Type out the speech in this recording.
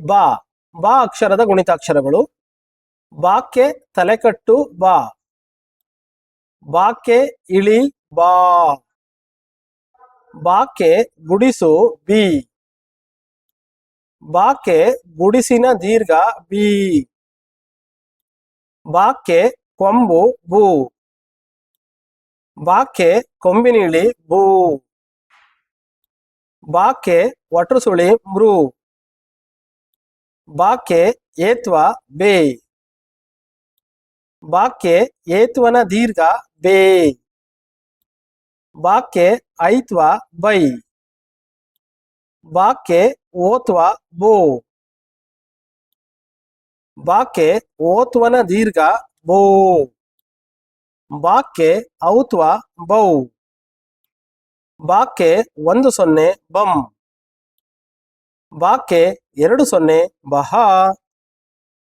ಬಾ ಬಾ ಅಕ್ಷರದ ಗುಣಿತಾಕ್ಷರಗಳು. ಬಾಕ್ಕೆ ತಲೆಕಟ್ಟು ಬಾ. ಬಾಕ್ಕೆ ಇಳಿ ಬಾ. ಬಾಕ್ಕೆ ಗುಡಿಸು ಬಿ. ಬಾಕ್ಕೆ ಗುಡಿಸಿನ ದೀರ್ಘ ಬಿ. ಬಾಕ್ಕೆ ಕೊಂಬು ಬೂ. ಬಾಕ್ಕೆ ಕೊಂಬಿನಿಳಿ ಬೂ. ಬಾಕ್ಕೆ ಒಟ್ರುಸುಳಿ ಮೃ. ಬಾಕ್ಕೆ ಏತ್ವ ಬೇ. ಬಾಕ್ಕೆ ಏತ್ವನ ದೀರ್ಘ ಬೇ. ಬಾಕ್ಕೆ ಐತ್ವ ಬೈ. ಬಾಕ್ಕೆ ಓತ್ವ ಬೋ. ಬಾಕ್ಕೆ ಓತ್ವನ ದೀರ್ಘ ಬೋ. ಬಾಕ್ಕೆ ಔತ್ವ ಬೌ. ಬಾಕ್ಕೆ 10 ಬಂ. ಬಾಕ್ಕೆ 20 ಬಹ.